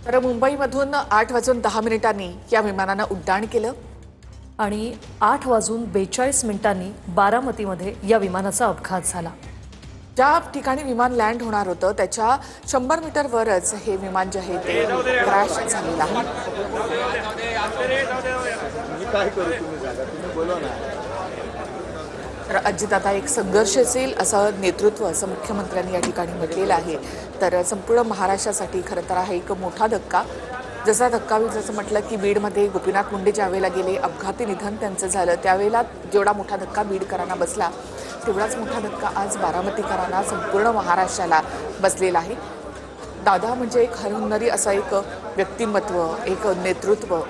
तर मुंबईमधून 8:10 या विमानानं उड्डाण केलं आणि 8:42 बारामतीमध्ये या विमानाचा अपघात झाला। ज्या ठिकाणी विमान लँड होणार होतं त्याच्या 100 मीटरवरच हे विमान जे आहे ते क्रॅश झालेलं आहे। तर अजितदादा एक संघर्ष असेल असं नेतृत्व असं मुख्यमंत्र्यांनी या ठिकाणी म्हटलेलं आहे। तर संपूर्ण महाराष्ट्रासाठी खरं तर हा एक मोठा धक्का, जसा धक्का जसं म्हटलं की बीडमध्ये गोपीनाथ मुंडे ज्यावेळेला गेले, अपघाती निधन त्यांचं झालं, त्यावेळेला जेवढा मोठा धक्का बीडकरांना बसला तेवढाच मोठा धक्का आज बारामतीकरांना, संपूर्ण महाराष्ट्राला बसलेला आहे। दादा म्हणजे एक हरहुन्नरी असं एक व्यक्तिमत्व, एक नेतृत्व।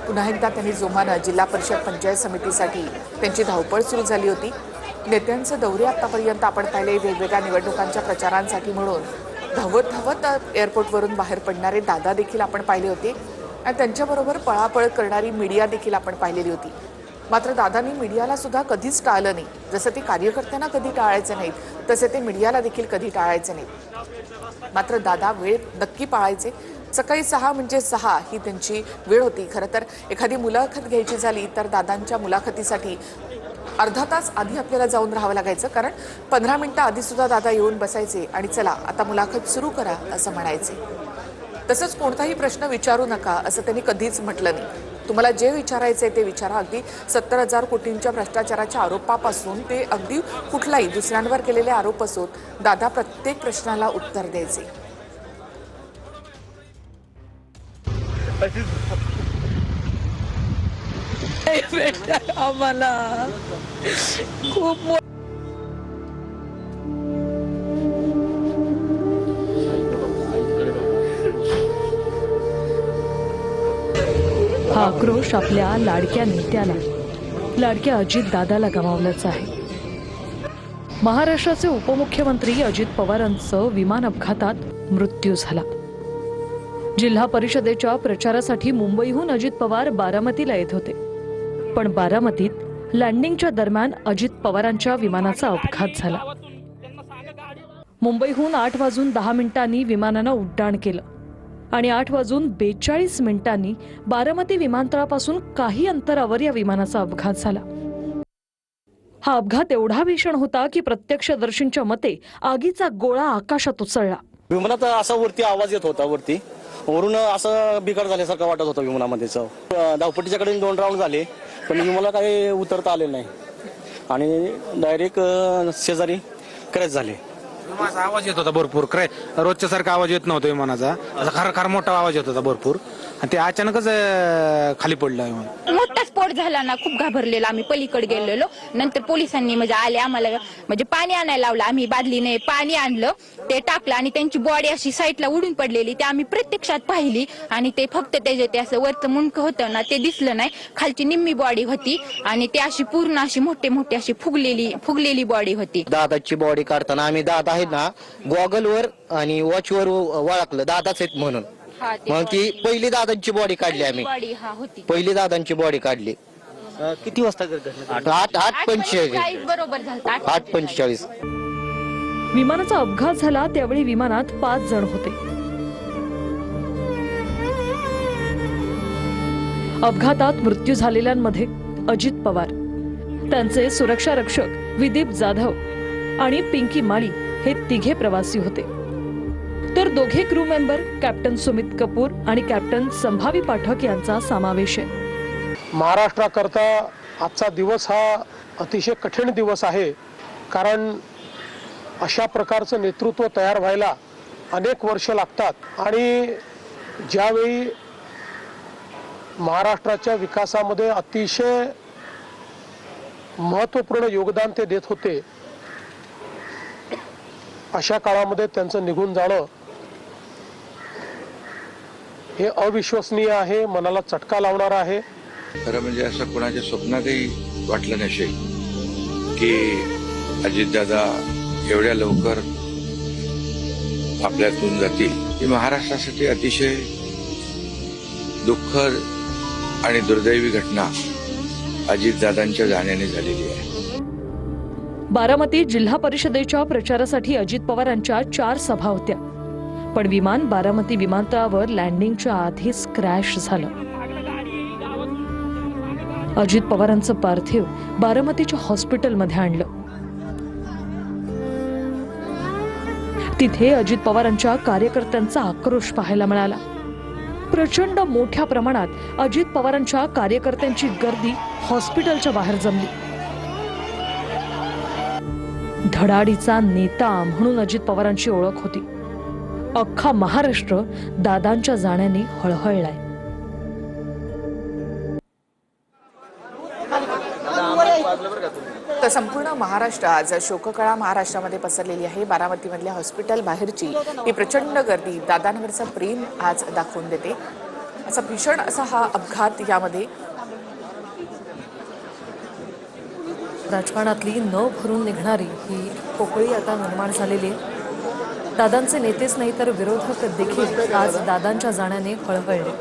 पुन्हा एकदा त्यांनी जोमानं जिल्हा परिषद पंचायत समितीसाठी त्यांची धावपळ सुरू झाली होती। नेत्यांचे दौरे आतापर्यंत आपण पाहिले, वेगवेगळ्या निवडणुकांच्या प्रचारांसाठी म्हणून धावत एअरपोर्टवरून बाहेर पडणारे दादा देखील आपण पाहिले होते आणि त्यांच्याबरोबर पळापळ करणारी मीडिया देखील आपण पाहिलेली होती। मात्र दादांनी मीडियाला सुद्धा कधीच टाळलं नाही। जसं ते कार्यकर्त्यांना कधी टाळायचे नाहीत तसे ते मीडियाला देखील कधी टाळायचे नाहीत। मात्र दादा वेळ नक्की पाळायचे। सकाळी 6 म्हणजे 6 ही त्यांची वेळ होती। खरं तर एखादी मुलाखत घ्यायची झाली तर दादांच्या मुलाखतीसाठी अर्धा तास आधी आपल्याला जाऊन राहावं लागायचं, कारण 15 मिनिटं आधी सुद्धा दादा येऊन बसायचे आणि चला आता मुलाखत सुरू करा असं म्हणायचे। तसंच कोणताही प्रश्न विचारू नका असं त्यांनी कधीच म्हटलं नाही। तुम्हाला जे विचारायचे ते विचारा। अगदी 70,000 कोटींच्या भ्रष्टाचाराच्या आरोपापासून ते अगदी कुठलाही दुसऱ्यांवर केलेले आरोप असोत, दादा प्रत्येक प्रश्नाला उत्तर द्यायचे। आम्हाला खूप हा आक्रोश आपल्या लाडक्या नेत्याला, लाडक्या अजितदादाला गमावल्याचा आहे। महाराष्ट्राचे उपमुख्यमंत्री अजित पवारांचं विमान अपघातात मृत्यू झाला। जिल्हा परिषदेच्या प्रचारासाठी मुंबईहून अजित पवार बारामतीला येत होते, पण बारामतीत लँडिंगच्या दरम्यान अजित पवारांच्या विमानाचा अपघात झाला। मुंबईहून 8:10 विमानानं उड्डाण केलं आणि 8:42 बारामती विमानतळापासून काही अंतरावर या विमानाचा अपघात झाला। हा अपघात एवढा भीषण होता की प्रत्यक्षदर्शींच्या मते आगीचा गोळा आकाशात उसळला। विमानात असा वरती आवाज येत होता, वरून असं बिघाड झाल्यासारखं वाटत होतं विमानामध्ये। धावपट्टीच्याकडे 2 राऊंड झाले पण विमानाला काही उतरता आले नाही आणि डायरेक्ट शेजारी क्रॅश झाले। विमानाचा आवाज येत होता भरपूर, रोजच्या सारखा आवाज येत नव्हता विमानाचा, असा खर मोठा आवाज येत होता भरपूर आणि ते अचानकच खाली पडलं विमान। मोठा स्फोट झाला ना, खूप घाबरलेलो आम्ही, पलीकडे गेलेलो। नंतर पोलिसांनी म्हणजे आले, आम्हाला म्हणजे पाणी आणायला लावलं। आम्ही बादलीने पाणी आणलं, ते टाकलं आणि त्यांची बॉडी अशी साईडला उडून पडलेली ते आम्ही प्रत्यक्षात पाहिली आणि ते फक्त त्याचे ते असं वरचं मुंडकं होतं ना ते दिसलं नाही, खालची निम्मी बॉडी होती आणि ते अशी पूर्ण अशी मोठी अशी फुगलेली बॉडी होती। दादाची बॉडी काढताना आम्ही दादा आहेत ना गॉगलवर आणि वॉचवर ओळखलं दादाच आहेत म्हणून। मग ती पहिली दादांची बॉडी काढली आम्ही, पहिली दादांची बॉडी काढली। किती वाजता घडलं? 8:45 बरोबर झालं। 8:45 विमानाचा अपघात झाला त्यावेळी विमानात 5 जण होते। अपघातात मृत्यू झालेल्यांमध्ये अजित पवार, त्यांचे सुरक्षा रक्षक विदीप जाधव आणि पिंकी माळी हे तिघे प्रवासी होते, तर दोघे crew member captain Sumit Kapoor आणि कॅप्टन संभावी पाठक यांचा समावेश आहे। महाराष्ट्राकरता आजचा दिवस हा अतिशय कठीण दिवस आहे, कारण अशा प्रकारचं नेतृत्व तयार व्हायला अनेक वर्ष लागतात आणि ज्यावेळी महाराष्ट्राच्या विकासामध्ये अतिशय महत्त्वपूर्ण योगदान ते देत होते, अशा काळामध्ये त्यांचं निघून जाणं हे अविश्वसनीय आहे, मनाला चटका लावणार आहे। खरं म्हणजे असं कोणाच्या स्वप्नातही वाटलं नसेल की अजितदादा एवढ्या लवकर आपल्यातून जातील। ही महाराष्ट्रासाठी अतिशय दुःखद आणि दुर्दैवी घटना अजितदादांच्या जाण्याने झालेली आहे। बारामती जिल्हा परिषदेच्या प्रचारासाठी अजित पवारांच्या 4 सभा होत्या, पण विमान बारामती विमानतळावर लँडिंगच्या आधीच क्रॅश झालं. अजित पवारांचं पार्थिव बारामतीच्या हॉस्पिटलमध्ये आणलं. तिथे अजित पवारांच्या कार्यकर्त्यांचा आक्रोश पाहायला मिळाला. प्रचंड मोठ्या प्रमाणात अजित पवारांच्या कार्यकर्त्यांची गर्दी हॉस्पिटलच्या बाहेर जमली. धडाडीचा नेता म्हणून अजित पवारांची ओळख होती. अख्खा महाराष्ट्र दादांच्या जाण्याने हळहळलाय. तर संपूर्ण महाराष्ट्र आज शोककळा महाराष्ट्रामध्ये पसरलेली आहे. बारामतीमधल्या हॉस्पिटल बाहेरची ही प्रचंड गर्दी दादांवरचं प्रेम आज दाखवून देते. असा भीषण असा हा अपघात यामध्ये राजकारणातली न भरून निघणारी ही पोकळी आता निर्माण झालेली आहे. दादांचे नेतेच नाही तर विरोधक देखील आज दादांच्या जाण्याने हळहळले.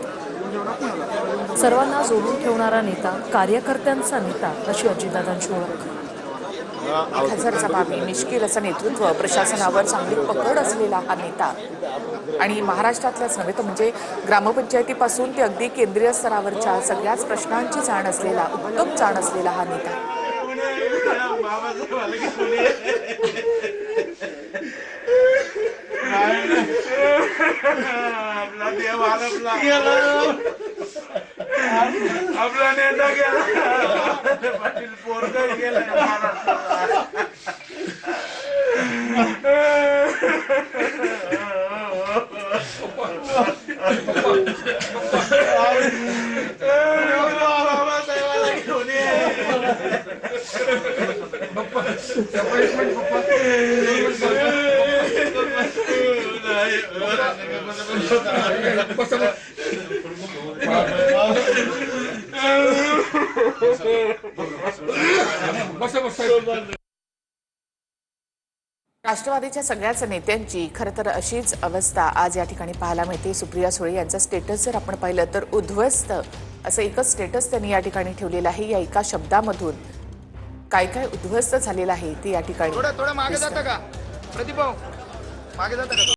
सर्वांना जोडून ठेवणारा नेता, कार्यकर्त्यांचा नेता अशी अजितदादांची ओळख. हजरजबाबी निष्कील असं नेतृत्व, प्रशासनावर चांगली पकड असलेला हा नेता आणि महाराष्ट्रातल्याच नव्हे तर म्हणजे ग्रामपंचायतीपासून ते अगदी केंद्रीय स्तरावरच्या सगळ्याच प्रश्नांची जाण असलेला, उत्तम जाण असलेला हा नेता. आपला नेता गेला, पाटील पोरगा गेला. राष्ट्रवादीच्या सगळ्याच नेत्यांची खरं तर अशीच अवस्था आज या ठिकाणी पाहायला मिळते. सुप्रिया सुळे यांचं स्टेटस जर आपण पाहिलं तर उद्ध्वस्त असं एकच स्टेटस त्यांनी या ठिकाणी ठेवलेलं आहे. या एका शब्दामधून काय काय उद्ध्वस्त झालेलं आहे ते या ठिकाणी थोडं मागे जातं का प्रदीप भाऊ, मागे जातं का?